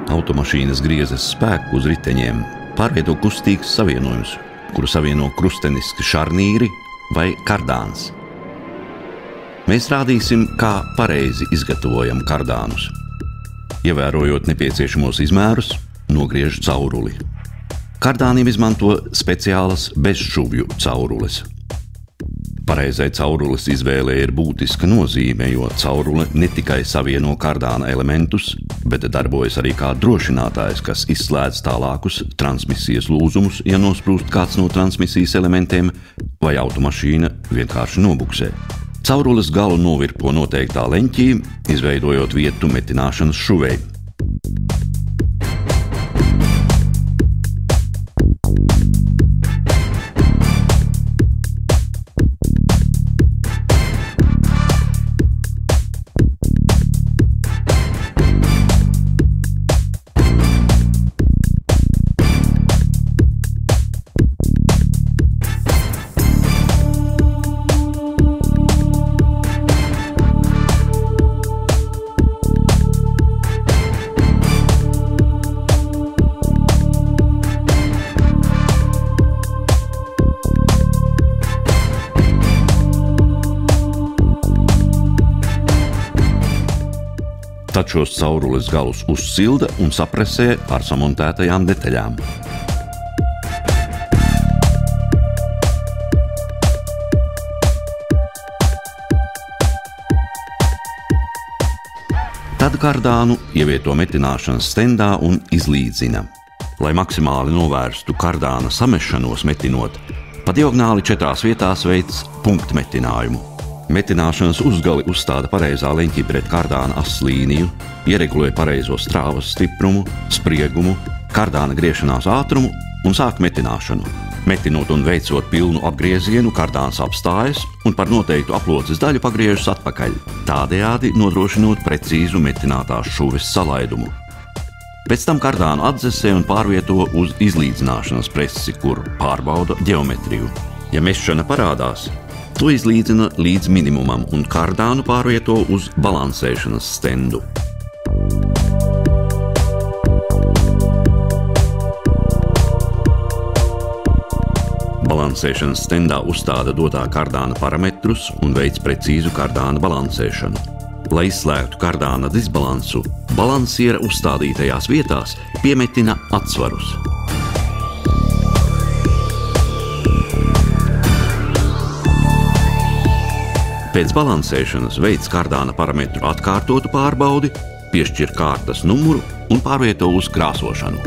Automašīnas griezes spēku uz riteņiem pārveido kustīgs savienojums, kuru savieno krusteniski šarnīri vai kardāns. Mēs rādīsim, kā pareizi izgatavojam kardānus. Ievērojot nepieciešamos izmērus, nogriež cauruli. Kardāniem izmanto speciālas bezšuvju caurules. Pareizai caurules izvēlē ir būtiska nozīme, jo caurule ne tikai savieno kardāna elementus, bet darbojas arī kā drošinātājs, kas izslēdz tālākus transmisijas lūzumus, ja nosprūst kāds no transmisijas elementiem, vai automašīna vienkārši nobuksē. Caurules galu novirpo noteiktā leņķī, izveidojot vietu metināšanas šuvei. Tad šos caurules galus uzsilda un sapresē ar samontētajām detaļām. Tad kardānu ievieto metināšanas stendā un izlīdzina. Lai maksimāli novērstu kardāna samešanos metinot, pa diagonāli 4 vietās veic punktmetinājumu. Metināšanas uzgali uzstāda pareizā leņķī pret kardāna aslīniju, ieregulē pareizo strāvas stiprumu, spriegumu, kardāna griešanās ātrumu un sāk metināšanu. Metinot un veicot pilnu apgriezienu, kardāns apstājas un par noteiktu aploces daļu pagriežas atpakaļ, tādējādi nodrošinot precīzu metinātās šuves salaidumu. Pēc tam kardānu atdzesē un pārvieto uz izlīdzināšanas presi, kur pārbauda ģeometriju. Ja mešana parādās, to izlīdzina līdz minimumam un kardānu pārvieto uz balansēšanas stendu. Balansēšanas stendā uzstāda dotā kardāna parametrus un veic precīzu kardāna balansēšanu. Lai izslēgtu kardāna disbalansu, balansiera uzstādītajās vietās piemetina atsvarus. Pēc balansēšanas veic kardāna parametru atkārtotu pārbaudi, piešķir kārtas numuru un pārvieto uz krāsošanu.